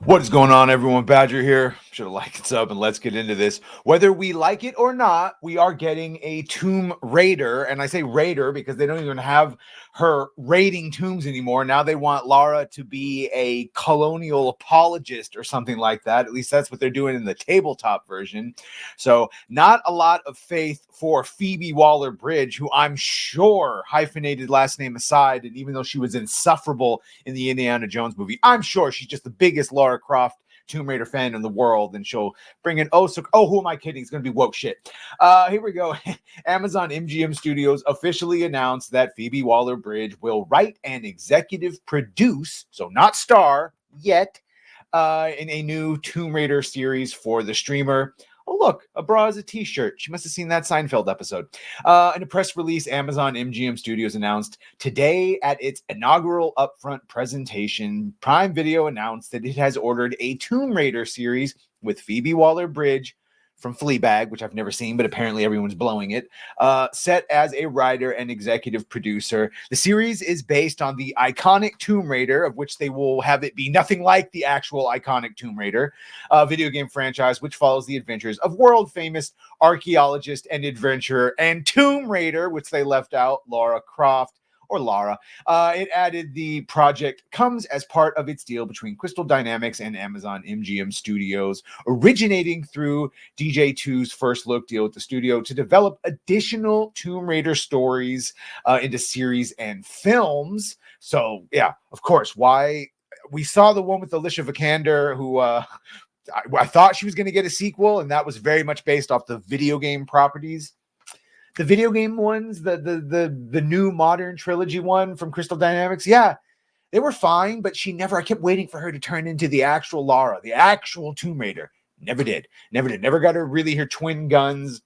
What is going on, everyone? Badger here. Should have liked it up, and let's get into this. Whether we like it or not, we are getting a Tomb Raider, and I say Raider because they don't even have her raiding tombs anymore. Now they want Lara to be a colonial apologist or something like that. At least that's what they're doing in the tabletop version. So not a lot of faith for Phoebe Waller-Bridge, who I'm sure, hyphenated last name aside, and even though she was insufferable in the Indiana Jones movie, I'm sure she's just the biggest Lara Croft Tomb Raider fan in the world, and she'll bring in who am I kidding? It's gonna be woke shit. Here we go. Amazon MGM Studios officially announced that Phoebe Waller-Bridge will write and executive produce, so not star yet, in a new Tomb Raider series for the streamer. Oh, look, a bra is a t-shirt. She must have seen that Seinfeld episode. In a press release, Amazon MGM Studios announced today at its inaugural upfront presentation, Prime Video announced that it has ordered a Tomb Raider series with Phoebe Waller-Bridge from Fleabag, which I've never seen, but apparently everyone's blowing it, set as a writer and executive producer. The series is based on the iconic Tomb Raider, of which they will have it be nothing like the actual iconic Tomb Raider video game franchise, which follows the adventures of world-famous archaeologist and adventurer and Tomb Raider, which they left out, Lara Croft. Or Lara. It added the project comes as part of its deal between Crystal Dynamics and Amazon MGM Studios, originating through DJ2's first look deal with the studio to develop additional Tomb Raider stories into series and films. So, yeah, of course, why we saw the one with Alicia Vikander, who I thought she was going to get a sequel, and that was very much based off the video game properties. The video game ones, the new modern trilogy one from Crystal Dynamics, yeah, they were fine, but I kept waiting for her to turn into the actual Lara, the actual Tomb Raider. Never did. Never got her twin guns,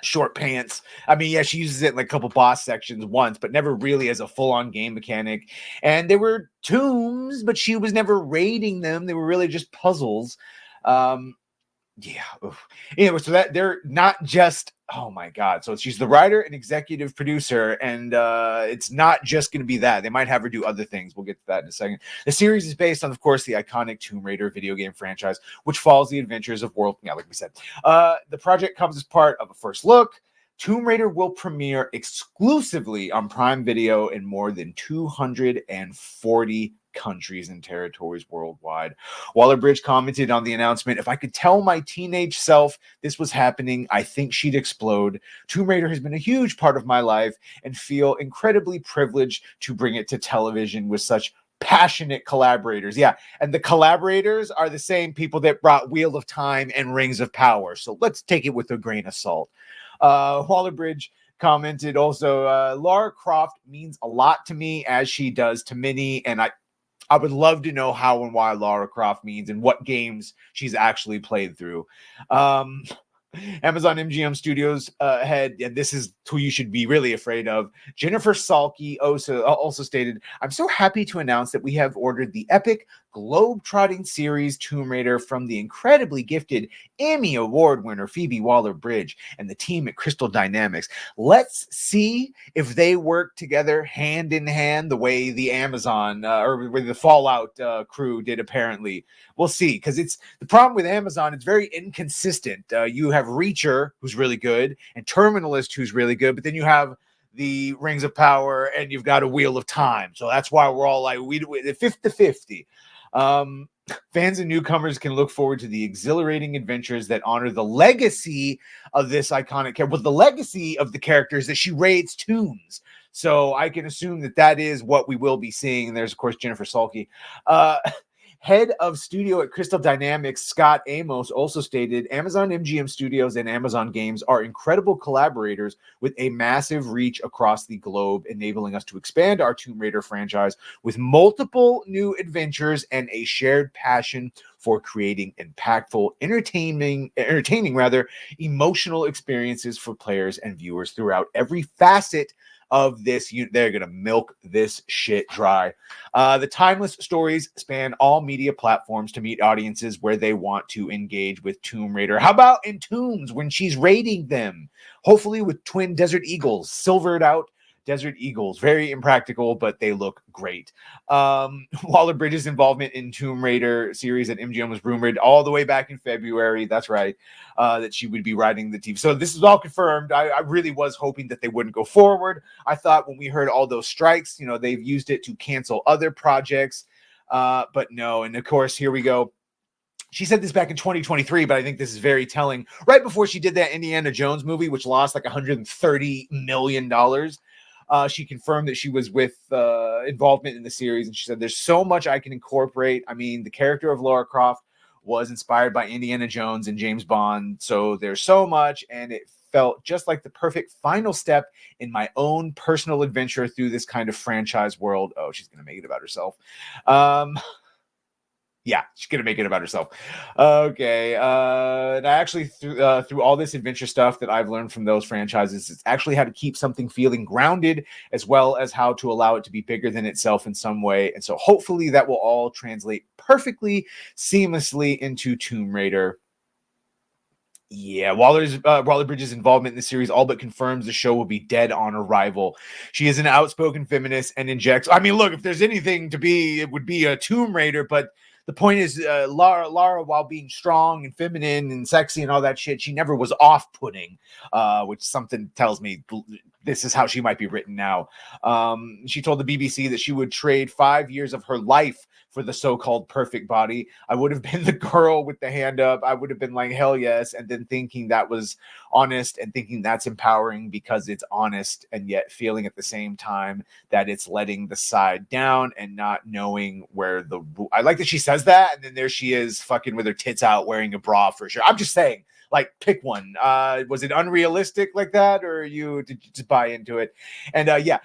short pants. I mean, yeah, she uses it in like a couple boss sections once, but never really as a full-on game mechanic. And there were tombs, but she was never raiding them. They were really just puzzles. Yeah. Anyway, so that they're not just, oh my God. So she's the writer and executive producer, and it's not just going to be that. They might have her do other things. We'll get to that in a second. The series is based on, of course, the iconic Tomb Raider video game franchise, which follows the adventures of like we said. The project comes as part of a first look. Tomb Raider will premiere exclusively on Prime Video in more than 240 countries and territories worldwide. Waller-Bridge commented on the announcement, "If I could tell my teenage self this was happening, I think she'd explode. Tomb Raider has been a huge part of my life and feel incredibly privileged to bring it to television with such passionate collaborators." Yeah, and the collaborators are the same people that brought Wheel of Time and Rings of Power. So let's take it with a grain of salt. Waller-Bridge commented also, "Lara Croft means a lot to me, as she does to many, and I would love to know how and why Lara Croft means and what games she's actually played through." Amazon MGM Studios head, and this is who you should be really afraid of, Jennifer Salke also stated, "I'm so happy to announce that we have ordered the epic globe-trotting series Tomb Raider from the incredibly gifted Emmy Award winner Phoebe Waller-Bridge and the team at Crystal Dynamics. Let's see if they work together hand in hand the way the Amazon or the Fallout crew did apparently. We'll see, because it's the problem with Amazon. It's very inconsistent. You have Reacher, who's really good, and Terminalist, who's really good, but then you have the Rings of Power, and you've got a Wheel of Time. So that's why we're all like, we 50-50. Fans and newcomers can look forward to the exhilarating adventures that honor the legacy of this iconic character, with the legacy of the characters that she raids tombs. So I can assume that is what we will be seeing. And there's, of course, Jennifer Salke. Head of studio at Crystal Dynamics, Scott Amos, also stated, "Amazon MGM Studios and Amazon Games are incredible collaborators with a massive reach across the globe, enabling us to expand our Tomb Raider franchise with multiple new adventures and a shared passion for creating impactful, entertaining, emotional experiences for players and viewers throughout every facet of this." They're gonna milk this shit dry. The timeless stories span all media platforms to meet audiences where they want to engage with Tomb Raider. How about in tombs when she's raiding them? Hopefully with twin desert eagles silvered out desert eagles. Very impractical, but they look great. Waller-Bridges' involvement in Tomb Raider series at MGM was rumored all the way back in February. That's right, that she would be writing the TV. So this is all confirmed. I really was hoping that they wouldn't go forward. I thought when we heard all those strikes, they've used it to cancel other projects, but no. And of course, here we go. She said this back in 2023, but I think this is very telling. Right before she did that Indiana Jones movie, which lost like $130 million, she confirmed that she was with involvement in the series. And she said, there's so much I can incorporate. I mean, the character of Lara Croft was inspired by Indiana Jones and James Bond. So there's so much. And it felt just like the perfect final step in my own personal adventure through this kind of franchise world. Oh, she's going to make it about herself. Yeah, she's going to make it about herself. Okay. And I actually, through all this adventure stuff that I've learned from those franchises, it's actually how to keep something feeling grounded, as well as how to allow it to be bigger than itself in some way. And so hopefully that will all translate perfectly, seamlessly into Tomb Raider. Yeah, Waller-Bridges' involvement in the series all but confirms the show will be dead on arrival. She is an outspoken feminist and injects. I mean, look, if there's anything to be, it would be a Tomb Raider. But the point is, Lara, while being strong and feminine and sexy and all that shit, she never was off-putting, which something tells me this is how she might be written now. She told the BBC that she would trade 5 years of her life for the so-called perfect body. I would have been the girl with the hand up. I would have been like, hell yes. And then thinking that was honest and thinking that's empowering because it's honest, and yet feeling at the same time that it's letting the side down and not knowing where I like that she says that. And then there she is fucking with her tits out wearing a bra for sure. I'm just saying, like, pick one. Was it unrealistic like that, or did you just buy into it? And yeah,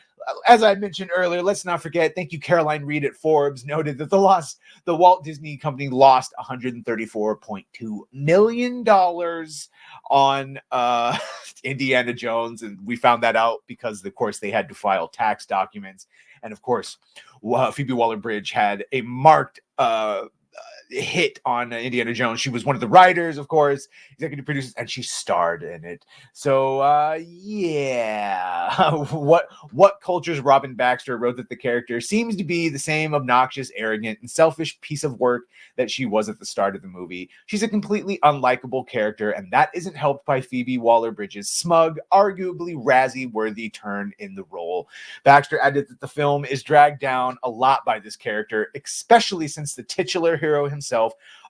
as I mentioned earlier, let's not forget, thank you, Caroline Reed at Forbes, noted that the Walt Disney Company lost $134.2 million on Indiana Jones. And we found that out because, of course, they had to file tax documents. And of course, Phoebe Waller-Bridge had a marked hit on Indiana Jones. She was one of the writers, of course, executive producers, and she starred in it. So yeah. What Culture's Robin Baxter wrote that the character seems to be the same obnoxious, arrogant, and selfish piece of work that she was at the start of the movie. She's a completely unlikable character, and that isn't helped by Phoebe Waller-Bridge's smug, arguably Razzie-worthy turn in the role. Baxter added that the film is dragged down a lot by this character, especially since the titular hero himself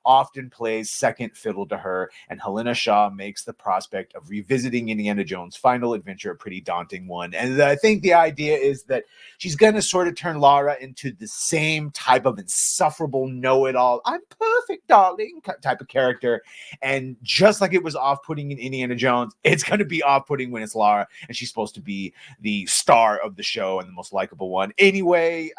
often plays second fiddle to her, and Helena Shaw makes the prospect of revisiting Indiana Jones' final adventure a pretty daunting one. And I think the idea is that she's going to sort of turn Lara into the same type of insufferable know-it-all, I'm perfect, darling, type of character. And just like it was off-putting in Indiana Jones, it's going to be off-putting when it's Lara, and she's supposed to be the star of the show and the most likable one. Anyway,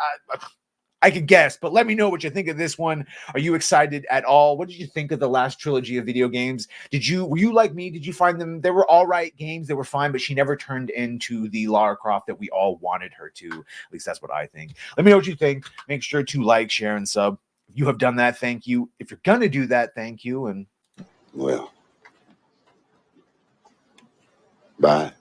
I could guess, but let me know what you think of this one. Are you excited at all? What did you think of the last trilogy of video games? Were you like me? Did you find them? They were all right games. They were fine, but she never turned into the Lara Croft that we all wanted her to. At least that's what I think. Let me know what you think. Make sure to like, share, and sub. If you have done that, thank you. If you're going to do that, thank you. And well, bye.